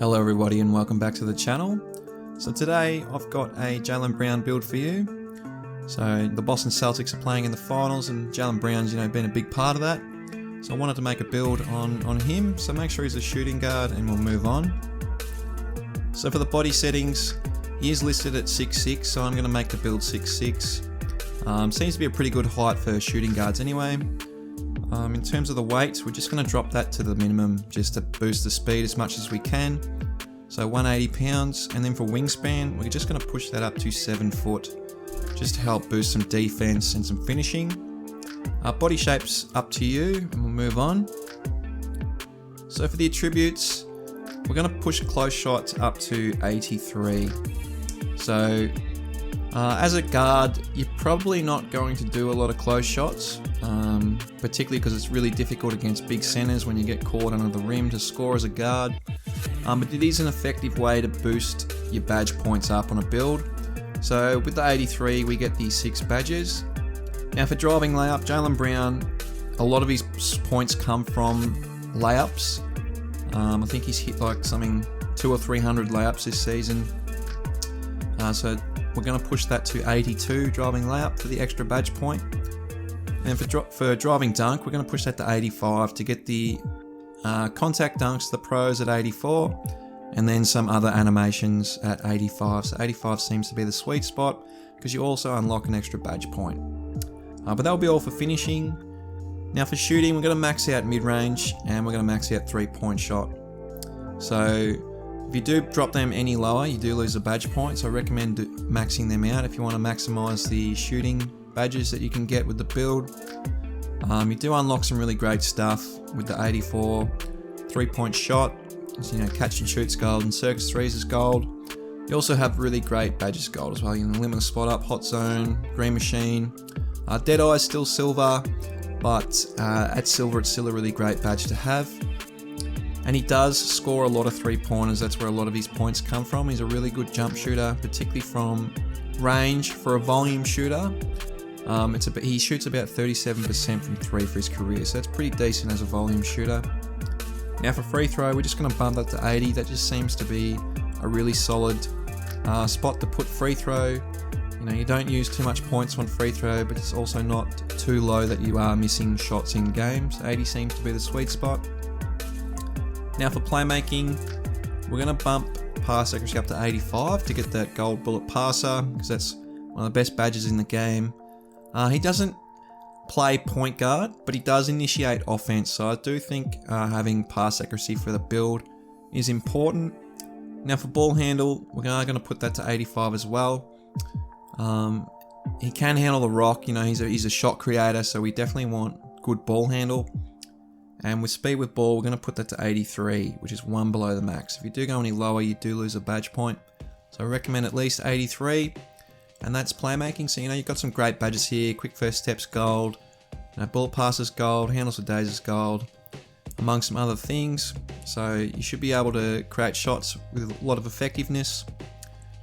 Hello everybody and welcome back to the channel. So today I've got a Jaylen Brown build for you. So the Boston Celtics are playing in the finals and Jaylen Brown's been a big part of that. So I wanted to make a build on him, so make sure he's a shooting guard and we'll move on. So for the body settings, he is listed at 6'6", so I'm going to make the build 6'6". Seems to be a pretty good height for shooting guards anyway. In terms of the weight, we're just going to drop that to the minimum just to boost the speed as much as we can. So 180 pounds, and then for wingspan, we're just going to push that up to 7 foot just to help boost some defense and some finishing. Body shape's up to you, and we'll move on. So for the attributes, we're going to push close shots up to 83. So as a guard, you're probably not going to do a lot of close shots, particularly because it's really difficult against big centers when you get caught under the rim to score as a guard. But it is an effective way to boost your badge points up on a build. So with the 83, we get these 6 badges. Now for driving layup, Jaylen Brown, a lot of his points come from layups. I think he's hit like something 200 or 300 layups this season. So we're going to push that to 82 driving layup for the extra badge point. And for driving dunk, we're going to push that to 85 to get the contact dunks, the pros at 84, and then some other animations at 85. So 85 seems to be the sweet spot because you also unlock an extra badge point. But that'll be all for finishing. Now for shooting, we're going to max out mid-range and we're going to max out 3-point shot. So if you do drop them any lower, you do lose a badge point, so I recommend maxing them out if you want to maximize the shooting badges that you can get with the build. You do unlock some really great stuff with the 84 3-point shot. So, catch and shoot's gold and circus threes is gold. You also have really great badges gold as well. You can limit the spot up, hot zone, green machine. Dead eye's still silver, but at silver it's still a really great badge to have. And he does score a lot of 3-pointers. That's where a lot of his points come from. He's a really good jump shooter, particularly from range for a volume shooter. He shoots about 37% from 3 for his career, so that's pretty decent as a volume shooter. Now for free throw, we're just going to bump that to 80. That just seems to be a really solid spot to put free throw. You don't use too much points on free throw, but it's also not too low that you are missing shots in games. 80 seems to be the sweet spot. Now for playmaking, we're going to bump pass accuracy up to 85 to get that gold bullet passer, because that's one of the best badges in the game. He doesn't play point guard, but he does initiate offense, so I do think having pass accuracy for the build is important. Now for ball handle, we're going to put that to 85 as well. He can handle the rock, he's a shot creator, so we definitely want good ball handle. And with speed with ball, we're going to put that to 83, which is 1 below the max. If you do go any lower, you do lose a badge point. So I recommend at least 83. And that's playmaking. So you've got some great badges here. Quick first steps gold, bullet passes gold, handles for days is gold, among some other things. So you should be able to create shots with a lot of effectiveness.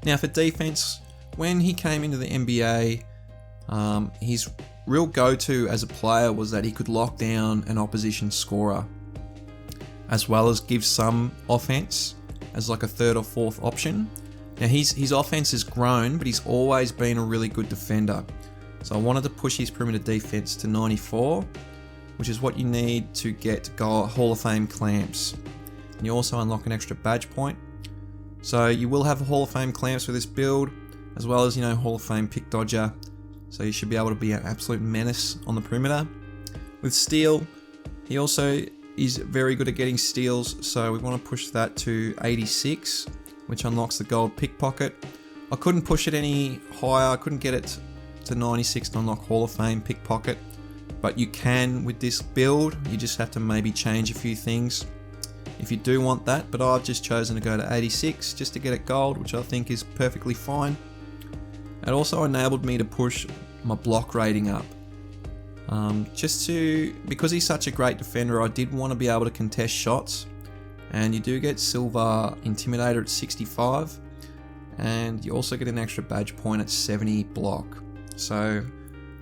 Now for defense, when he came into the NBA, his real go-to as a player was that he could lock down an opposition scorer, as well as give some offense as like a 3rd or 4th option. Now his offense has grown, but he's always been a really good defender. So I wanted to push his perimeter defense to 94, which is what you need to get Hall of Fame clamps. And you also unlock an extra badge point. So you will have Hall of Fame clamps with this build, as well as Hall of Fame pick dodger. So you should be able to be an absolute menace on the perimeter. With steal, he also is very good at getting steals, so we want to push that to 86, which unlocks the gold pickpocket. I couldn't push it any higher. I couldn't get it to 96 to unlock Hall of Fame pickpocket, but you can with this build. You just have to maybe change a few things if you do want that, but I've just chosen to go to 86 just to get it gold, which I think is perfectly fine. It also enabled me to push my block rating up. Because he's such a great defender, I did want to be able to contest shots, and you do get silver intimidator at 65, and you also get an extra badge point at 70 block. So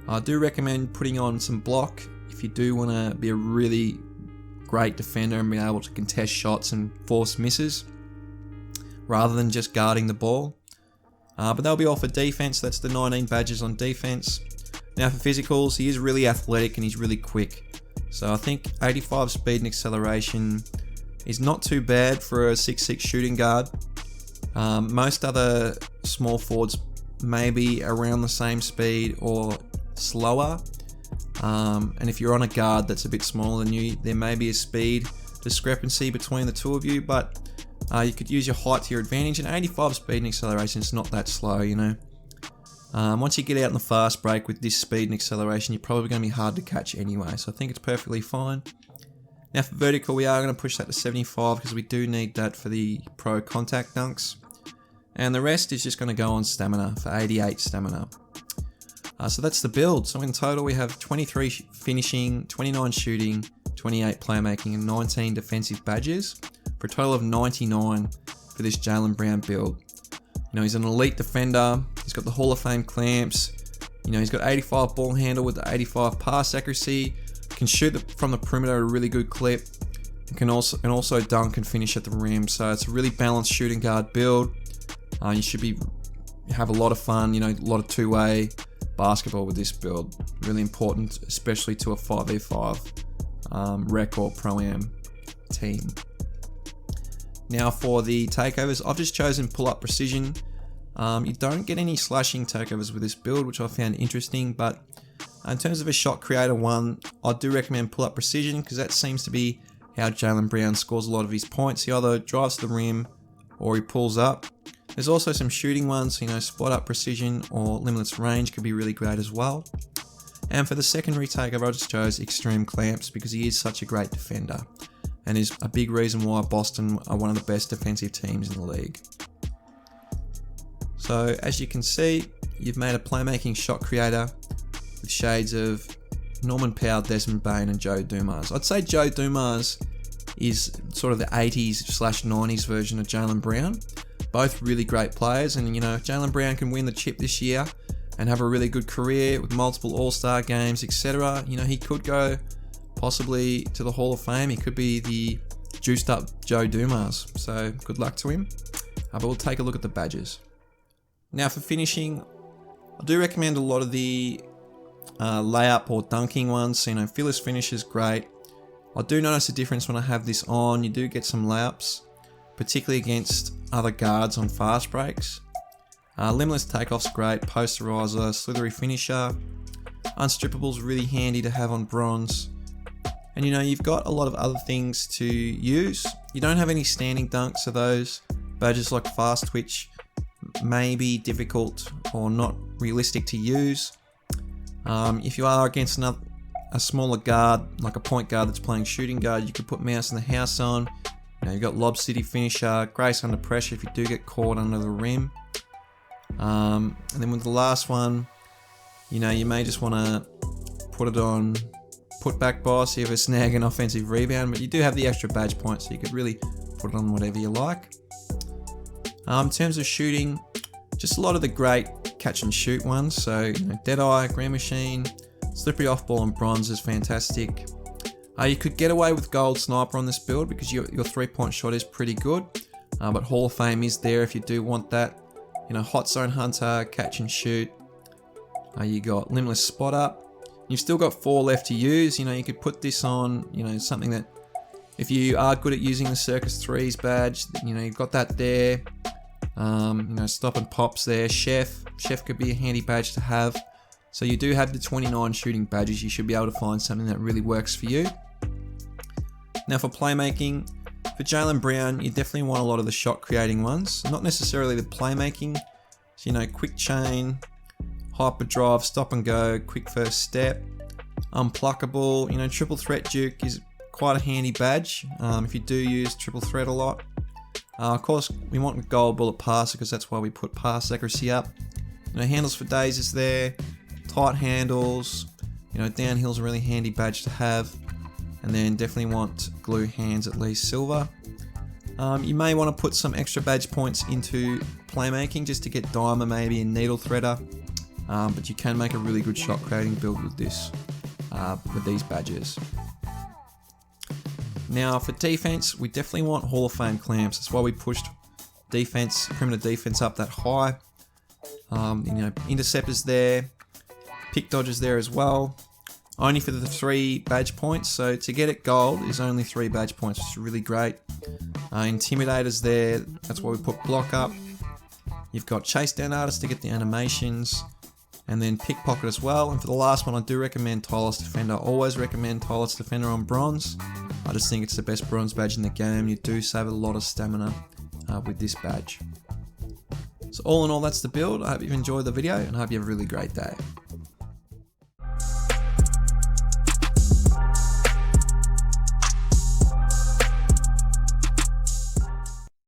I do recommend putting on some block if you do want to be a really great defender and be able to contest shots and force misses. rather than just guarding the ball. But they'll be all for defense. That's the 19 badges on defense. Now for physicals, he is really athletic and he's really quick. So I think 85 speed and acceleration is not too bad for a 6'6" shooting guard. Most other small forwards may be around the same speed or slower. And if you're on a guard that's a bit smaller than you, there may be a speed discrepancy between the two of you, but you could use your height to your advantage. And 85 speed and acceleration is not that slow, you know. Once you get out in the fast break with this speed and acceleration, you're probably going to be hard to catch anyway, so I think it's perfectly fine. Now for vertical, we are going to push that to 75 because we do need that for the pro contact dunks. And the rest is just going to go on stamina for 88 stamina. So that's the build. So in total we have 23 finishing, 29 shooting, 28 playmaking and 19 defensive badges for a total of 99 for this Jaylen Brown build. You know, he's an elite defender. He's got the Hall of Fame clamps. You know, he's got 85 ball handle with the 85 pass accuracy. Can shoot from the perimeter at a really good clip. Can also dunk and finish at the rim. So it's a really balanced shooting guard build. You should have a lot of fun. You know, a lot of two-way basketball with this build. Really important, especially to a 5v5 rec or pro-am team. Now for the takeovers, I've just chosen pull-up precision. You don't get any slashing takeovers with this build, which I found interesting, but in terms of a shot creator one, I do recommend pull-up precision because that seems to be how Jaylen Brown scores a lot of his points. He either drives to the rim or he pulls up. There's also some shooting ones, you know, spot up precision or limitless range could be really great as well. And for the secondary takeover, I just chose extreme clamps because he is such a great defender and is a big reason why Boston are one of the best defensive teams in the league. So as you can see, you've made a playmaking shot creator with shades of Norman Powell, Desmond Bain and Joe Dumars. I'd say Joe Dumars is sort of the 80s/90s version of Jaylen Brown. Both really great players, and you know, if Jaylen Brown can win the chip this year and have a really good career with multiple All-Star games, etc., you know, he could go possibly to the Hall of Fame. He could be the juiced up Joe Dumars. So good luck to him. But we'll take a look at the badges. Now for finishing, I do recommend a lot of the layup or dunking ones. You know, fearless finish is great. I do notice a difference when I have this on. You do get some layups, particularly against other guards on fast breaks. Limitless takeoff's great, posterizer, slithery finisher. Unstrippable's really handy to have on bronze. And you know, you've got a lot of other things to use. You don't have any standing dunks, so those badges like fast twitch may be difficult or not realistic to use. If you are against a smaller guard, like a point guard that's playing shooting guard, you could put Mouse in the House on. You know, you've got Lob City finisher, Grace under pressure if you do get caught under the rim. And then with the last one, you know, you may just want to put it on put back boss, you have a snag and offensive rebound, but you do have the extra badge points, so you could really put it on whatever you like. In terms of shooting, just a lot of the great catch and shoot ones. So, you know, Deadeye, Grand Machine, Slippery Off Ball and Bronze is fantastic. You could get away with Gold Sniper on this build because your 3-point shot is pretty good, but Hall of Fame is there if you do want that. You know, Hot Zone Hunter, Catch and Shoot. You got Limitless Spot Up. You've still got 4 left to use. You know, you could put this on, you know, something that, if you are good at using the Circus 3s badge, you know, you've got that there. You know, Stop and Pop's there. Chef could be a handy badge to have. So you do have the 29 shooting badges. You should be able to find something that really works for you. Now for playmaking, for Jaylen Brown, you definitely want a lot of the shot creating ones. Not necessarily the playmaking. So, you know, quick chain, hyper drive, stop and go, quick first step, unpluckable. You know, triple threat Duke is quite a handy badge if you do use triple threat a lot. Of course, we want a gold bullet passer because that's why we put pass accuracy up. You know, handles for days is there, tight handles. You know, downhill's a really handy badge to have. And then definitely want glue hands, at least silver. You may want to put some extra badge points into playmaking just to get diamond maybe and needle threader. But you can make a really good shot creating build with this, with these badges. Now for defense, we definitely want Hall of Fame clamps. That's why we pushed defense, perimeter defense up that high. You know, interceptors there, pick dodgers there as well. Only for the 3 badge points, so to get it gold is only 3 badge points, which is really great. Intimidators there, that's why we put block up. You've got chase down artists to get the animations, and then pickpocket as well. And for the last one, I do recommend tireless defender. I always recommend tireless defender on bronze. I just think it's the best bronze badge in the game. You do save a lot of stamina with this badge. So all in all, that's the build. I hope you've enjoyed the video and I hope you have a really great day.